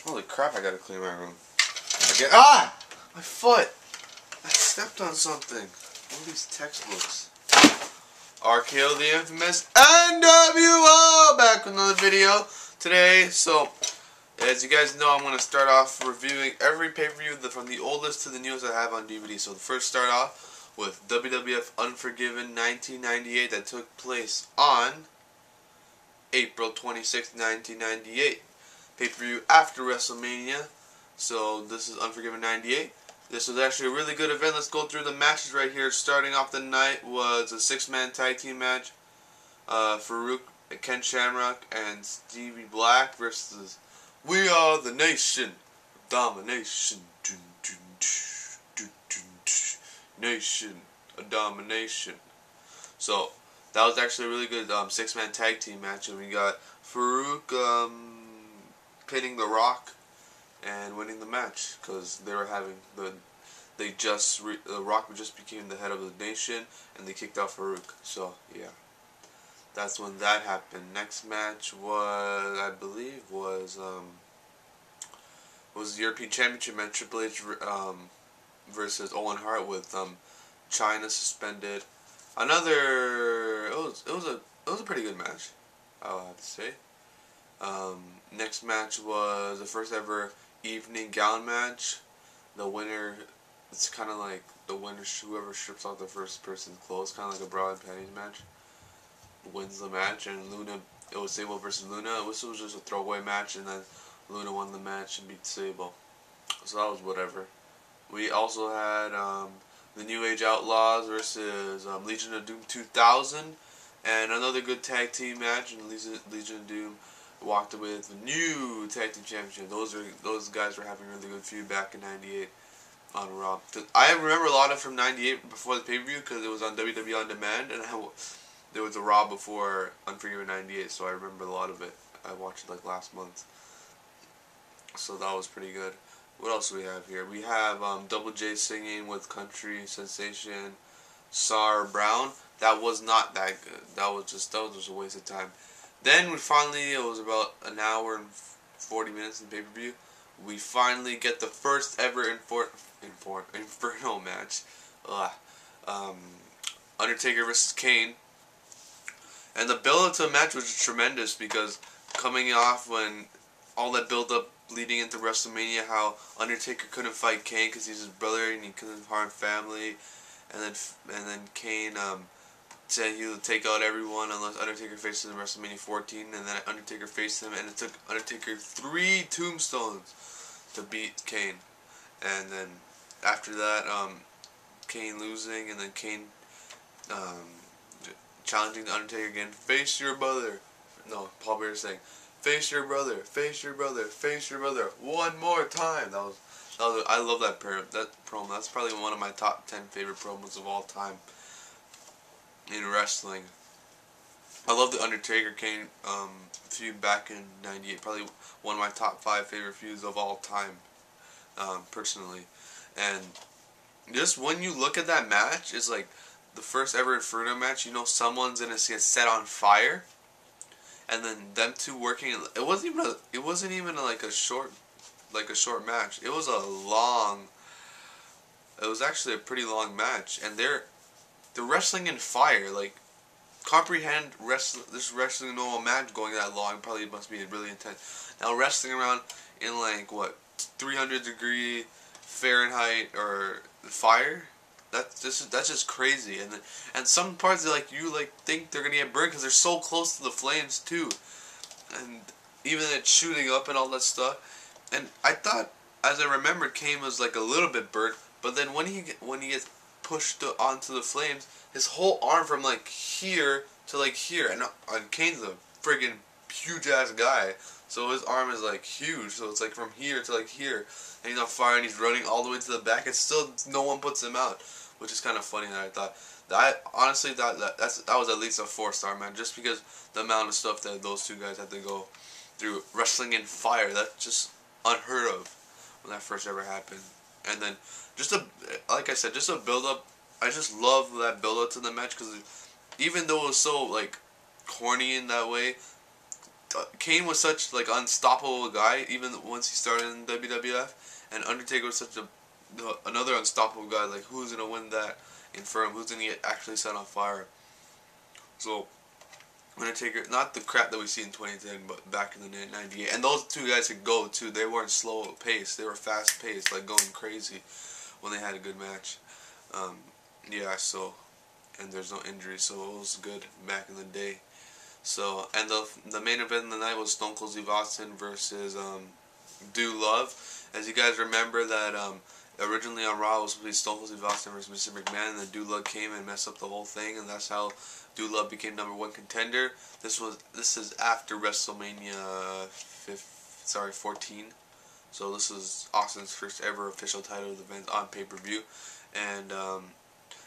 Holy crap, I gotta clean my room. My foot! I stepped on something. All these textbooks. RKO the infamous NWO back with another video today. So, as you guys know, I'm going to start off reviewing every pay-per-view from the oldest to the newest I have on DVD. So, the first start off with WWF Unforgiven 1998 that took place on April 26, 1998. Pay-per-view after WrestleMania. So this is Unforgiven 98. This was actually a really good event. Let's go through the matches right here. Starting off the night was a 6-man tag team match. Farouk, Ken Shamrock, and Stevie Black versus We Are the Nation. Domination. Nation of Domination. So that was actually a really good 6-man tag team match, and we got Farouk pinning The Rock and winning the match because they were having The Rock just became the head of the nation, and they kicked out Farouk. So yeah, that's when that happened. Next match was, I believe, was the European Championship match, Triple H versus Owen Hart with China suspended. It was a pretty good match, I'll have to say. Next match was the first ever evening gown match. The winner, it's kind of like the winner, whoever strips off the first person's clothes, kind of like a bra and panties match, wins the match. And Luna, it was Sable versus Luna. This was just a throwaway match, and then Luna won the match and beat Sable. So that was whatever. We also had the New Age Outlaws versus Legion of Doom 2000, and another good tag team match. And Legion of Doom walked away with the new tag team championship. Those guys were having a really good feud back in '98 on Raw. I remember a lot of from '98 before the pay-per-view because it was on WWE On Demand, and there was a Raw before Unforgiven '98, so I remember a lot of it. I watched it like last month, so that was pretty good. What else do we have here? We have Double J singing with country sensation Sar Brown. That was not that good. That was just a waste of time. Then we finally, it was about an hour and 40 minutes in pay-per-view, we finally get the first ever Inferno match. Undertaker versus Kane. And the build-up to the match was tremendous because coming off when all that build-up leading into WrestleMania, how Undertaker couldn't fight Kane because he's his brother and he couldn't harm family, and then Kane said he would take out everyone unless Undertaker faced him in WrestleMania 14, and then Undertaker faced him, and it took Undertaker 3 tombstones to beat Kane. And then after that, Kane losing, and then Kane challenging the Undertaker again, face your brother. No, Paul Bearer saying, face your brother, face your brother, face your brother, one more time. That was I love that promo. That's probably one of my top 10 favorite promos of all time in wrestling. I love the Undertaker Kane feud back in '98. Probably one of my top 5 favorite feuds of all time, personally. And just when you look at that match, it's like the first ever Inferno match. You know someone's gonna get set on fire, and then them two working. It wasn't even like a short match. It was It was actually a pretty long match, and they're wrestling in fire. Like, comprehend this wrestling normal match going that long probably must be really intense. Now wrestling around in like what 300-degree Fahrenheit or fire, that's just crazy. And some parts you think they're gonna get burned because they're so close to the flames too, and even it shooting up and all that stuff. And I thought, as I remembered, Kane was like a little bit burnt, but then when he gets pushed onto the flames, his whole arm from like here to like here, and Kane's a friggin' huge ass guy, so his arm is like huge, so it's like from here to like here, and he's on fire and he's running all the way to the back, and still no one puts him out, which is kind of funny. That I thought that honestly that was at least a 4-star, man, just because the amount of stuff that those two guys had to go through wrestling in fire. That's just unheard of when that first ever happened. And then like I said, just a build up. I just love that build up to the match because even though it was so like corny in that way, Kane was such like unstoppable guy even once he started in WWF, and Undertaker was such another unstoppable guy. Like, who's gonna win that Infirm? Who's gonna get actually set on fire? So Undertaker, not the crap that we see in 2010, but back in the 98. And those two guys could go too. They weren't slow paced. They were fast paced, like going crazy when they had a good match. Yeah, so, and there's no injury, so it was good back in the day. So, and the main event of the night was Stone Cold Steve Austin versus Dude Love. As you guys remember that originally on Raw it was supposed to be Stone Cold Steve Austin versus Mr. McMahon, and then Dude Love came and messed up the whole thing, and that's how Dude Love became #1 contender. This is after WrestleMania 14. So this is Austin's first ever official title event on pay-per-view, and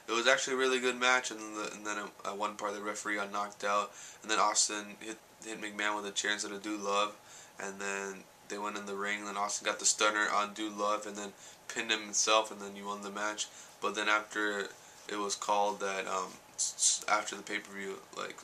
it was actually a really good match. And then at one part the referee got knocked out, and then Austin hit McMahon with a chair instead of Dude Love, and then they went in the ring, and then Austin got the stunner on Dude Love, and then pinned him himself, and then he won the match. But then after it was called that after the pay-per-view, like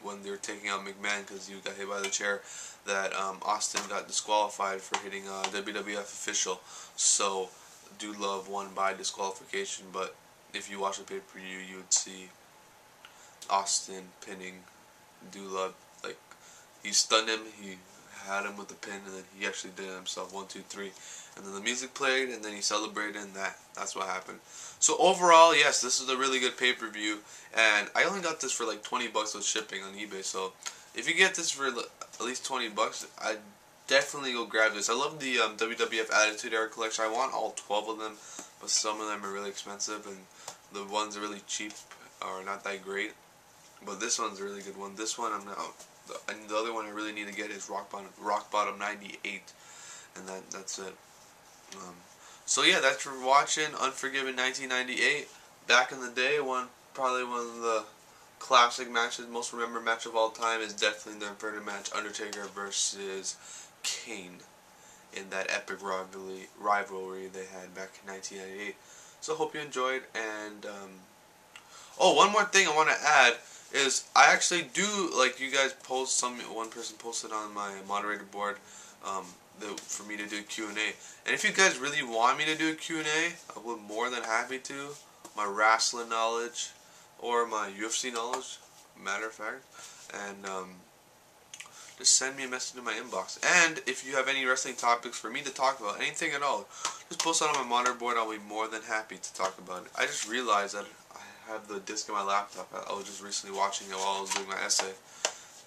when they were taking out McMahon because he got hit by the chair, that Austin got disqualified for hitting a WWF official. So Dude Love won by disqualification. But if you watch the pay-per-view, you would see Austin pinning Dude Love. Like, he stunned him, he had him with the pin, and then he actually did it himself. 1, 2, 3, and then the music played, and then he celebrated, and that's what happened. So overall, yes, this is a really good pay-per-view, and I only got this for like $20 with shipping on eBay. So if you get this for at least $20, I definitely go grab this. I love the WWF Attitude Era collection. I want all 12 of them, but some of them are really expensive, and the ones that are really cheap are not that great. But this one's a really good one. This one I'm not. And the other one I really need to get is Rock Bottom 98, and that's it. So yeah, that's for watching Unforgiven 1998. Back in the day, probably one of the classic matches, most remembered match of all time is definitely the Inferno match, Undertaker versus Kane, in that epic rivalry they had back in 1998. So hope you enjoyed, and oh, one more thing I want to add is I actually do, like, you guys post, one person posted on my moderator board for me to do a Q&A. And if you guys really want me to do a Q&A, I would more than happy to. My wrestling knowledge or my UFC knowledge, matter of fact. And just send me a message in my inbox. And if you have any wrestling topics for me to talk about, anything at all, just post it on my monitor board. I'll be more than happy to talk about it. I just realized that I have the disc in my laptop. I was just recently watching it while I was doing my essay.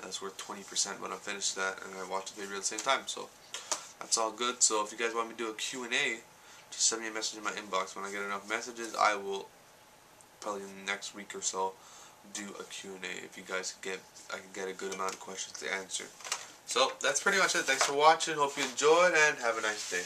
That's worth 20% when I finish that, and I watch the video at the same time. So that's all good. So if you guys want me to do a Q&A, just send me a message in my inbox. When I get enough messages, I will probably in the next week or so do a Q&A. If you guys I can get a good amount of questions to answer. So that's pretty much it. Thanks for watching. Hope you enjoyed, and have a nice day.